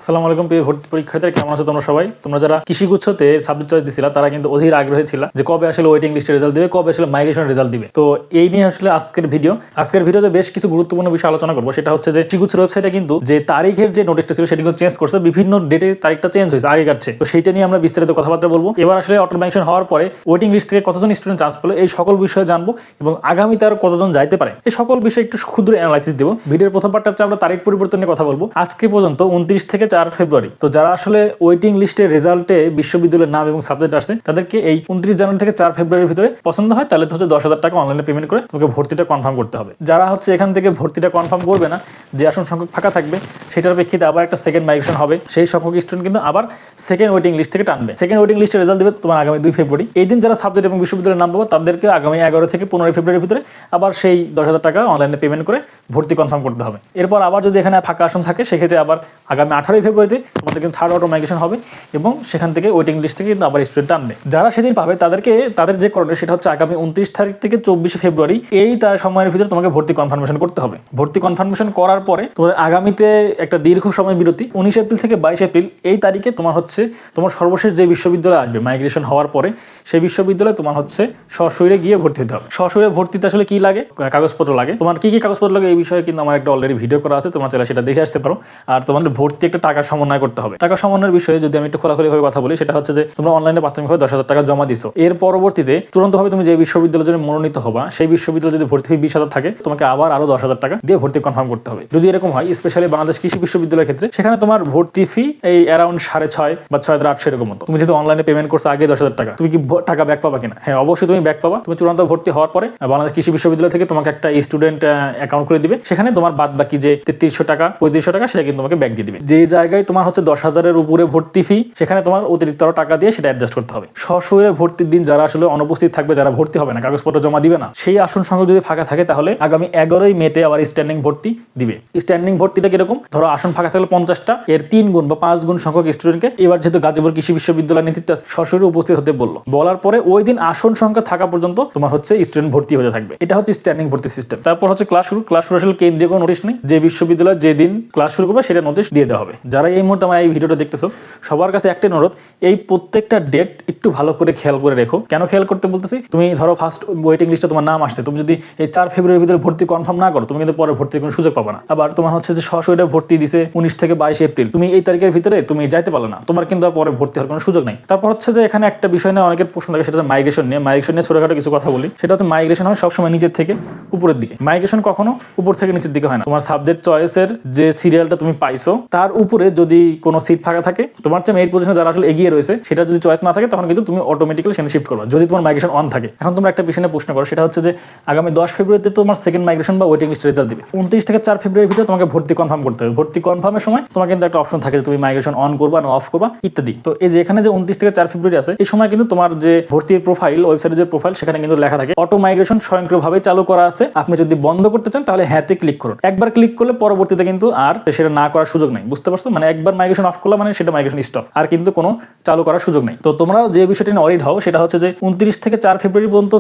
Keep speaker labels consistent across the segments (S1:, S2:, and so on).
S1: আসসালামু আলাইকুম প্রিয় ভর্তি পরীক্ষার্থীরা, কেমন আছো তোমরা সবাই? তোমরা যারা কৃষিগুচ্ছতে সাবজেক্ট চয়েস দিছিলা তারা কিন্তু অধীর আগ্রহী ছিল যে কবে আসলে ওয়েটিং লিস্টের রেজাল্ট দিবে, কবে আসলে মাইগ্রেশন রেজাল্ট দিবে। তো এই নিয়ে আসলে আজকের ভিডিওতে বেশ কিছু গুরুত্বপূর্ণ বিষয় আলোচনা করবো। সেটা হচ্ছে যে কৃষিগুচ্ছের ওয়েবসাইটে কিন্তু যে তারিখের যে নোটিশটা ছিল সেটা কিন্তু চেঞ্জ করছে, বিভিন্ন ডেটে তারিখটা চেঞ্জ হয়েছে, আগে কাটছে। তো সেইটা নিয়ে আমরা বিস্তারিত কথাবার্তা বলবো। এবার আসলে অটো মাইগ্রেশন হওয়ার পরে ওয়েটিং লিস্ট থেকে কতজন স্টুডেন্ট চান্স পেলো এই সকল বিষয়ে জানবো এবং আগামীতে আর কতজন যাইতে পারে এই সকল বিষয়ে একটু ক্ষুদ্র অ্যানালাইসিস দেবো। ভিডিওর প্রথম পার্টটা হচ্ছে আমরা তারিখ পরিবর্তন নিয়ে কথা বলবো। আজকে পর্যন্ত 29 থেকে 4 ফেব্রুয়ারি, তো যারা আসলে ওয়েটিং লিস্টের রেজাল্টে বিশ্ববিদ্যালয়ের নাম এবং সাবজেক্ট আসছে তাদেরকে এই 29 জানুয়ারি থেকে 4 ফেব্রুয়ারির ভিতরে পছন্দ হয় তাহলে হচ্ছে 10,000 টাকা অনলাইনে পেমেন্ট করে তোমাকে ভর্তিটা কনফার্ম করতে হবে। যারা হচ্ছে এখান থেকে ভর্তিটা কনফার্ম করবে না, যে আসন সংখ্যক ফাঁকা থাকবে সেটার প্রেক্ষিতে আবার একটা সেকেন্ড মাইগ্রেশন হবে, সেই সংখ্যক স্টুডেন্ট কিন্তু আবার সেকেন্ড ওয়েটিং লিস্ট থেকে টানবে। সেকেন্ড ওয়েটিং লিস্টের রেজাল্ট দেবে তোমার আগামী 2 ফেব্রুয়ারি। এই দিন যারা সাবজেক্ট এবং বিশ্ববিদ্যালয়ের নাম পাবো তাদেরকে আগামী 11 থেকে 15 ফেব্রুয়ারির ভিতরে আবার সেই 10,000 টাকা অনলাইনে পেমেন্ট করে ভর্তি কনফার্ম করতে হবে। এরপর আবার যদি এখানে ফাঁকা আসন থাকে সেক্ষেত্রে আবার আগামী 18 ফেব্রুয়ারিতে তোমাদের কিন্তু থার্ড অটো মাইগ্রেশন হবে এবং সেখান থেকে ওয়েটিং লিস্ট থেকে কিন্তু আবার স্টুডেন্ট আনবে। যারা সেদিন পাবে তাদেরকে তাদের যে করণীয় সেটা হচ্ছে আগামী 29 তারিখ থেকে 24 ফেব্রুয়ারি এই তার সময়ের ভিতরে তোমাকে ভর্তি কনফার্মেশন করতে হবে। ভর্তি কনফার্মেশন করার পরে তোমাদের আগামীতে একটা দীর্ঘ সময় বিরতি 19 এপ্রিল থেকে 22 এপ্রিল এই তারিখে তোমার হচ্ছে তোমার সর্বশেষ যে বিশ্ববিদ্যালয় আসবে মাইগ্রেশন হওয়ার পরে সেই বিশ্ববিদ্যালয়ে তোমার হচ্ছে সশরীরে গিয়ে ভর্তি হতে হবে। সশরীরে ভর্তিতে আসলে কি লাগে, কাগজপত্র লাগে। তোমার কি কি কাগজপত্র লাগে এই বিষয়ে কিন্তু আমার একটা অলরেডি ভিডিও করা আছে, তোমার চাইলে সেটা দেখে আসতে পারো। আর তোমাদের ভর্তি একটা টাকার সমন্বয় করতে হবে। টাকা সমন্বয়ের বিষয়ে যদি আমি একটু খোলাখুলিভাবে কথা বলি, সেটা হচ্ছে যে তোমরা অনলাইনে প্রাথমিকভাবে 10,000 টাকা জমা দিছো। এর পরবর্তীতে চূড়ান্তভাবে তুমি যে বিশ্ববিদ্যালয়ের জন্য মনোনীত হবা সেই বিশ্ববিদ্যালয়ে যদি ভর্তি ফি 20,000 থাকে তোমাকে আবার আরো 10,000 টাকা দিয়ে ভর্তি কনফার্ম করতে হবে। যদি এরকম হয় স্পেশালি বাংলাদেশ কৃষি বিশ্ববিদ্যালয়ের ক্ষেত্রে সেখানে তোমার ভর্তি ফি এই অ্যারাউন্ড 6.5 বা 6,800 এরকম মতো। তুমি যদি অনলাইনে পেমেন্ট করছো আগে 10,000 টাকা, তুমি কি টাকা ব্যাক পাবা কিনা? হ্যাঁ, অবশ্যই তুমি ব্যাক পাবা। তুমি চূড়ান্ত ভর্তি হওয়ার পরে বাংলাদেশ কৃষি বিশ্ববিদ্যালয় থেকে তোমাকে একটা স্টুডেন্ট অ্যাকাউন্ট করে দিবে, সেখানে তোমার বাদ বাকি যে 3300 টাকা 3500 টাকা সেটা কিন্তু তোমাকে ব্যাক দিয়ে দিবে। যে জায়গায় তোমার হচ্ছে 10,000-এর উপরে ভর্তি ফি সেখানে তোমার অতিরিক্ত টাকা দিয়ে সেটা অ্যাডজাস্ট করতে হবে। সশরীরে ভর্তির দিন যারা আসলে অনুপস্থিত থাকবে, যারা ভর্তি হবে না, কাগজপত্র জমা দিবে না, সেই আসন সংখ্যা যদি ফাঁকা থাকে তাহলে আগামী 11 মেতে আবার স্ট্যান্ডিং ভর্তি দিবে। স্ট্যান্ডিং ভর্তিটা কিরকম? ধরো আসন ফাঁকা থাকলে 50টা, এর 3 গুণ বা 5 গুণ সংখ্যক স্টুডেন্টকে এবার যেহেতু গাজীপুর কৃষি বিশ্ববিদ্যালয় নেতৃত্বে সশরীরে উপস্থিত হতে বলার পরে ওই দিন আসন সংখ্যা থাকা পর্যন্ত তোমার হচ্ছে স্টুডেন্ট ভর্তি হতে থাকবে। এটা হচ্ছে স্ট্যান্ডিং ভর্তি সিস্টেম। তারপর হচ্ছে ক্লাস শুরু আসলে কেন্দ্রীয় কোনো নোটিশ নেই, যে বিশ্ববিদ্যালয় যেদিন ক্লাস শুরু করবে সেটা নোটিশ দিয়ে দেওয়া হবে। যারা এই মুহূর্তে আমার এই ভিডিওটা দেখতেছো সবার কাছে একটা অনুরোধ, এই প্রত্যেকটা ডেট একটু ভালো করে খেয়াল করে রেখো। কেন খেয়াল করতে বলতেছি? তুমি ধরো ফার্স্ট ওয়েটিং লিস্টে তোমার নাম আসছে, তুমি যদি এই 4 ফেব্রুয়ারির ভিতরে ভর্তি কনফার্ম না করো তুমি কিন্তু পরে ভর্তির কোনো সুযোগ পাবে না। আবার তোমার হচ্ছে যে সশরীরে ভর্তি দিছে 19 থেকে 22 এপ্রিল, তুমি এই তারিখের ভিতরে তুমি যাইতে পারলে না, তোমার কিন্তু আর পরে ভর্তি হওয়ার কোনো সুযোগ নেই। তারপর হচ্ছে যে এখানে একটা বিষয় নিয়ে অনেকের প্রশ্ন থাকে, সেটা হচ্ছে মাইগ্রেশন নিয়ে ছোটখাটো কিছু কথা বলি। সেটা হচ্ছে মাইগ্রেশন হয় সবসময় নিচের থেকে উপরের দিকে, মাইগ্রেশন কখনো উপর থেকে নিচের দিকে হয় না। তোমার সাবজেক্ট চয়েসের যে সিরিয়ালটা তুমি পাইছো তার উপরে যদি কোনো সিট ফাঁকা থাকে, তোমার চেয়ে মেরিট পজিশনে যারা আসলে এগিয়ে রয়েছে সেটা যদি চয়েস না থাকে তখন কিন্তু তুমি অটোমেটিক্যালি সেখানে শিফট করবে যদি তোমার মাইগ্রেশন অন থাকে। এখন তোমরা একটা বিষয় নিয়ে প্রশ্ন করো, সেটা হচ্ছে যে আগামী 10 ফেব্রুয়ারিতে তোমার সেকেন্ড মাইগ্রেশন বা ওয়েটিং লিস্ট রেজাল্ট দিবে। 29 থেকে 4 ফেব্রুয়ারির ভিতরে তোমাকে ভর্তি কনফার্ম করতে হবে। ভর্তি কনফার্মের সময় তোমার কিন্তু একটা অপশন থাকে যে তুমি মাইগ্রেশন অন করবা না অফ করবা ইত্যাদি। তো এই যে এখানে যে 29 থেকে 4 ফেব্রুয়ারি আছে এই সময় কিন্তু তোমার যে ভর্তির প্রোফাইল, ওয়েবসাইটের যে প্রোফাইল সেখানে কিন্তু লেখা থাকে অটো মাইগ্রেশন স্বয়ংক্রিয়ভাবে চালু করা আছে। আপনি যদি বন্ধ করতে চান তাহলে হ্যাঁতে ক্লিক করুন। একবার ক্লিক করলে পরবর্তীতে কিন্তু আর সেটা না করার সুযোগ নেই। বুঝতে পারছো? মানে একবার মাইগ্রেশন অফ করলে মানে সেটা মাইগ্রেশন স্টপ, আর কিন্তু কোনো চালু করার সুযোগ নেই। তো তোমরা যে বিষয়টি নিয়ে অরিড হও সেটা হচ্ছে যে 29 থেকে 4 ফেব্রুয়ারি পর্যন্ত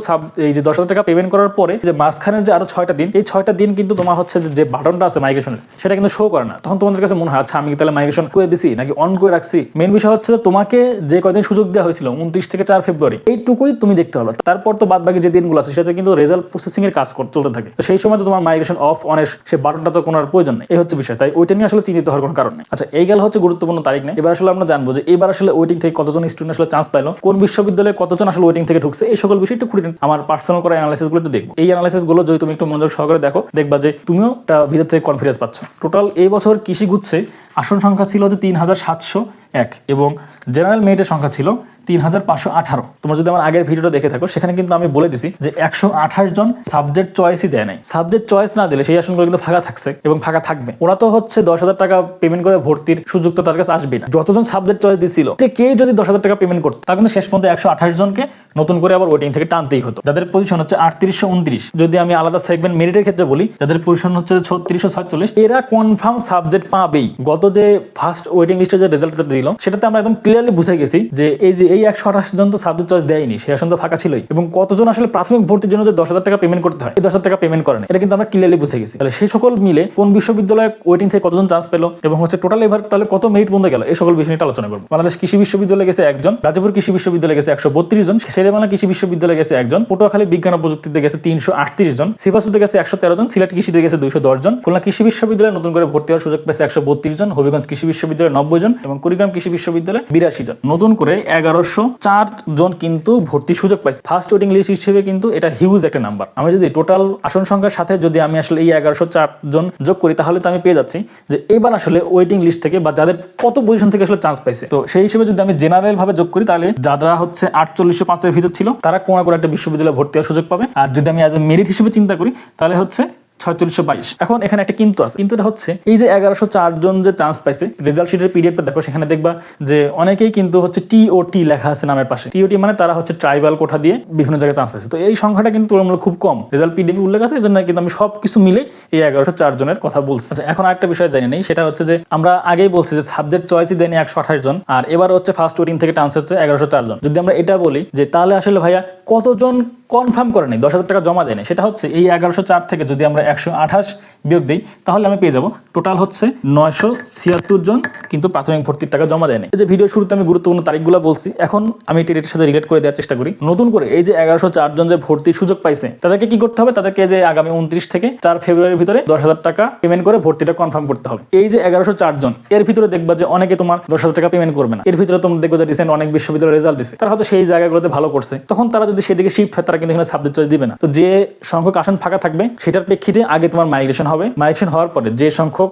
S1: এই যে 10,000 টাকা পেমেন্ট করার পরে যে মাঝখানের যে আরো 6টা দিন, এই 6টা দিন কিন্তু তোমার হচ্ছে যে বাটনটা আছে মাইগ্রেশনের সেটা কিন্তু শো করে না। তখন তোমাদের কাছে মনে হয় আচ্ছা আমি তাহলে মাইগ্রেশন করে দিছি নাকি অন করে রাখছি। মেইন বিষয় হচ্ছে যে তোমাকে যে কয়দিন সুযোগ দেওয়া হয়েছিল 29 থেকে 4 ফেব্রুয়ারি এইটুকুই তুমি দেখতে পারবে। তারপর তো বাদ বাকি যে দিনগুলো আছে সেটা কিন্তু রেজাল্ট প্রসেসিং এর কাজ চলতে থাকে। তো সেই সময় তো তোমার মাইগ্রেশন অফ অনের সে বাটনটা তো কোনো প্রয়োজন নেই। এই হচ্ছে বিষয়, তাই ওইটা নিয়ে আসলে চিন্তিত হওয়ার কোনো কারণ নেই। আচ্ছা, এই গেল হচ্ছে গুরুত্বপূর্ণ তারিখ নেই। এবার আসলে আমরা জানবো যে এবার আসলে ওয়েটিং থেকে কতজন স্টুডেন্ট আসলে চান্স পাইলো, কোন বিশ্ববিদ্যালয়ে কতজন আসলে ওয়েটিং থেকে ঢুকছে, এই সকল বিষয় একটু খুঁড়ে আমার পার্সোনাল করা অ্যানালাইসিস গুলো একটু দেখবো। এই অ্যানালাইসিস গুলো যদি তুমি একটু মনোযোগ সহকারে দেখো দেখবা যে তুমিও একটা ভিতর থেকে কনফিডেন্স পাচ্ছ। টোটাল এই বছর কৃষি গুচ্ছে আসন সংখ্যা ছিল যে 3,701 এবং জেনারেল মেরিটের সংখ্যা ছিল 3,518। তোমরা যদি আমার আগের ভিডিওটা দেখে থাকো সেখানে কিন্তু আমি বলে দিছি যে 128 জন সাবজেক্ট চয়েসই দেয় নাই। সাবজেক্ট চয়েস না দিলে সেই আসনগুলো কিন্তু ফাঁকা থাকছে এবং ফাঁকা থাকবে। ওরা তো হচ্ছে 10,000 টাকা পেমেন্ট করে ভর্তির সুযোগ তো তার কাছে আসবে না। যতজন সাবজেক্ট চয়েস দিছিল কেউ যদি 10,000 টাকা পেমেন্ট করতো তা কিন্তু শেষ পর্যন্ত 128 জনকে নতুন করে আবার ওয়েটিং থেকে টানতেই হতো। যাদের পজিশন হচ্ছে 3829, যদি আমি আলাদা সেগমেন্ট মেরিটের ক্ষেত্রে বলি যাদের পজিশন হচ্ছে 3646, এরা কনফার্ম সাবজেক্ট পাবেই। গত যে ফার্স্ট ওয়েটিং লিস্টের যে রেজাল্টটা দিল সেটাতে আমরা একদম ক্লিয়ারলি বুঝে গেছি যে এই যে এই 128 জন তো সাবজেক্ট চয়েস দেয়নি, সে আসন তো ফাঁকা ছিলই। এবং কতজন আসলে প্রাথমিক ভর্তির জন্য যে 10,000 টাকা পেমেন্ট করতে হয়, এই 10,000 টাকা পেমেন্ট করেন, এটা কিন্তু আমরা ক্লিয়ারলি বুঝে গেছি। তাহলে সেই সকল মিলে কোন বিশ্ববিদ্যালয়ে ওয়েটিং থেকে কতজন চান্স পেলো এবং হচ্ছে টোটাল এবার তাহলে কত মেরিট বন্ধ গেল, এই সকল বিষয় নিয়ে আলোচনা করবো। বাংলাদেশ কৃষি বিশ্ববিদ্যালয়ে গেছে একজন, গাজীপুর কৃষি বিশ্ববিদ্যালয়ে গেছে 132 জন, শেরেবাংলা কৃষি বিশ্ববিদ্যালয়ে গেছে একজন, পটুয়াখালী বিজ্ঞান ও প্রযুক্তিতে গেছে 338 জন, সিপাসুতে গেছে 113 জন, সিলেট কৃষিতে গেছে 210 জন, খুলনা কৃষি বিশ্ববিদ্যালয়ে নতুন করে ভর্তি হওয়ার সুযোগ পেয়েছে 132 জন, হবিগঞ্জ কৃষি বিশ্ববিদ্যালয়ে 90 জন এবং কুড়িগ্রাম কৃষি বিশ্ববিদ্যালয়ে 82 জন। নতুন করে 1104 জন কিন্তু ভর্তির সুযোগ পাইছে। ফার্স্ট ওয়েটিং লিস্ট হিসেবে কিন্তু এটা হিউজ একটা নাম্বার। আমি যদি টোটাল আসন সংখ্যার সাথে যদি আমি আসলে এই 1104 জন যোগ করি, তাহলে তো আমি পেয়ে যাচ্ছি যে এবার আসলে ওয়েটিং লিস্ট থেকে বা যাদের কত পজিশন থেকে আসলে চান্স পাইছে। তো সেই হিসেবে যদি আমি জেনারেল ভাবে যোগ করি, তাহলে যারা হচ্ছে 4805 এর ভিতর ছিল তারা কোন একটা বিশ্ববিদ্যালয়ে ভর্তি হওয়ার সুযোগ পাবে। আর যদি আমি অ্যাজ এ মেরিট হিসেবে চিন্তা করি, তাহলে হচ্ছে 4622। এখন এখানে একটা কিন্তু আছে, কিন্তু এটা হচ্ছে এই যে 1104 জন যে চান্স পাইছে, রেজাল্ট শিটের পিডিএফটা দেখো, সেখানে দেখবা যে অনেকেই কিন্তু হচ্ছে টিওটি লেখা আছে নামের পাশে। টিওটি মানে তারা হচ্ছে ট্রাইবাল কোঠা দিয়ে বিভিন্ন জায়গায় চান্স পাইছে। তো এই সংখ্যাটা কিন্তু তুলনামূলক খুব কম, রেজাল্ট পিডিএফ উল্লেখ আছে, এই জন্য কিন্তু আমি সবকিছু মিলে এই 1104 জনের কথা বলছি। আচ্ছা, এখন আরেকটা বিষয় জানি নেই, সেটা হচ্ছে যে আমরা আগেই বলছি যে সাবজেক্ট চয়েসই দেয়নি 128 জন, আর এবার হচ্ছে ফার্স্ট ওয়েটিং থেকে চান্স হচ্ছে 1104 জন। যদি আমরা এটা বলি যে তাহলে আসলে ভাইয়া কতজন কনফার্ম করে নেই, 10,000 টাকা জমা দেয়নি, সেটা হচ্ছে এই 1104 থেকে যদি আমরা 128 বিয়োগ দিই, তাহলে আমি পেয়ে যাবো টোটাল হচ্ছে 976 জন কিন্তু প্রাথমিক ভর্তির টাকা জমা দেয়নি। এই যে ভিডিও শুরুতে আমি গুরুত্বপূর্ণ তারিখগুলো বলছি, এখন আমি এটার সাথে রিলেট করে দেওয়ার চেষ্টা করি। নতুন করে এই যে 1104 জন যে ভর্তির সুযোগ পাইছে, তাদেরকে কি করতে হবে? তাদেরকে যে আগামী 29 থেকে 4 ফেব্রুয়ারির ভিতরে 10,000 টাকা পেমেন্ট করে ভর্তিটা কনফার্ম করতে হবে। এই যে 1104 জন, এর ভিতরে দেখবা যে অনেকে তোমার 10,000 টাকা পেমেন্ট করবে না। এর ভিতরে তোমরা দেখবে যে রিসেন্ট অনেক বিশ্ববিদ্যালয় রেজাল্ট দিচ্ছে, তারা হয়তো সেই জায়গাগুলোতে ভালো করছে, তখন তারা যদি সেদিকে শিফট হয়, তারা কিন্তু এখানে সাবজেক্ট চয়েস দিবে না। তো যে সংখ্যক আসন ফাঁকা থাকবে, সেটার প্রেক্ষিতে আগে তোমার মাইগ্রেশন হবে। মাইগ্রেশন হওয়ার পরে যে সংখ্যক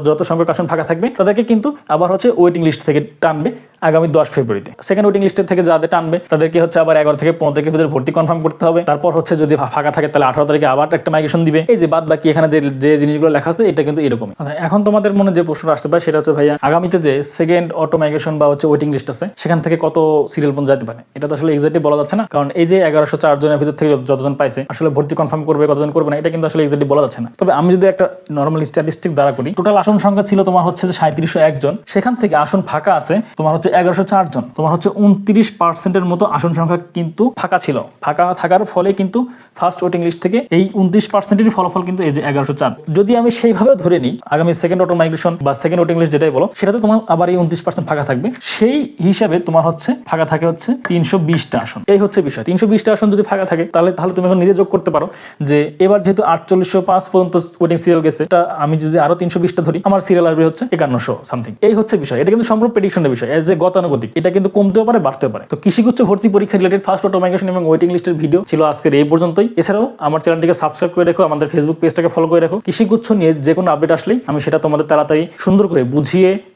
S1: যত সংখ্যক আসন ফাঁকা থাকবে, তাদেরকে কিন্তু আবার হচ্ছে ওয়েটিং লিস্ট থেকে টানবে আগামী 10 ফেব্রুয়ারিতে। সেকেন্ড ওয়েটিং লিস্টের থেকে যাদের টানবে, তাদেরকে হচ্ছে আবার 11 থেকে 15 তারিখের ভিতরে ভর্তি কনফার্ম করতে হবে। তারপর হচ্ছে যদি ফাঁকা থাকে, তাহলে 18 তারিখে আবার একটা মাইগ্রেশন দিবে। এই যে বাদ বাকি এখানে যে জিনিসগুলো লেখা আছে, এটা কিন্তু এরকমই। আচ্ছা, এখন তোমাদের মনে যে প্রশ্ন আসতে পারে, সেটা হচ্ছে ভাইয়া আগামীতে যে সেকেন্ড অটো মাইগ্রেশন বা হচ্ছে ওয়েটিং লিস্ট আছে, সেখান থেকে কত সিরিয়াল পর্যন্ত যেতে পারে? এটা তো আসলে এক্সাক্টলি বলা যাচ্ছে না, কারণ এই যে 1104 জনের ভিতর থেকে যতজন পাইছে, আসলে ভর্তি কনফার্ম করবে কতজন করবে না, এটা কিন্তু আসলে এক্সাক্টলি বলা যাচ্ছে না। তবে আমি যদি একটা নরমাল স্ট্যাটিস্টিক দ্বারা করি, টোটাল আসন সংখ্যা ছিল তোমার হচ্ছে যে 3701 জন, সেখান থেকে আসন ফাঁকা আছে তোমার হচ্ছে 1104 জন, তোমার হচ্ছে 29% মতো আসন সংখ্যা কিন্তু ফাঁকা ছিল। ফাঁকা থাকার ফলে কিন্তু ফার্স্ট ওয়েটিং লিস্ট থেকে এই 29%-এর ফলাফল কিন্তু এই যে 1104। যদি আমি সেইভাবে ধরে নিই, আগামী সেকেন্ড অটো মাইগ্রেশন বা সেকেন্ড ওয়েটিং লিস্ট যেটাই বলো, সেটাতে তোমার আবার এই 29% ফাঁকা থাকবে। সেই হিসাবে তোমার হচ্ছে ফাঁকা থাকে হচ্ছে 320টা আসন। এই হচ্ছে বিষয়। 320টা আসন যদি ফাঁকা থাকে, তাহলে তুমি এখন নিজে যোগ করতে পারো যে এবার যেহেতু 4805 পর্যন্ত ওয়েটিং সিরিয়াল গেছে, এটা আমি যদি আরো 320টা ধরি, আমার সিরিয়াল আসবে হচ্ছে 5100 সামথিং। এই হচ্ছে বিষয়। এটা কিন্তু সম্পূর্ণ প্রেডিকশনের বিষয়, এজ এ গতানুগতিক। এটা কিন্তু কমতেও পারে, বাড়তেও পারে। তো কৃষিগুচ্ছ ভর্তি পরীক্ষা রিলেটেড ফার্স্ট অটো মাইগ্রেশন এবং ওয়েটিং লিস্টের ভিডিও ছিল আজকের এই পর্যন্তই। এছাড়াও আমার চ্যানেলটিকে সাবস্ক্রাইব করে রাখো, আমাদের ফেসবুক পেজটাকে ফলো করে রাখো। কৃষিগুচ্ছ নিয়ে যে কোনো আপডেট আসলেই আমি সেটা তোমাদের তাড়াতাড়ি সুন্দর করে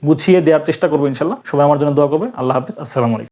S1: গুছিয়ে দেওয়ার চেষ্টা করবো ইনশাল্লাহ। সবাই আমার জন্য দোয়া করবে। আল্লাহ হাফিজ, আসসালামু আলাইকুম।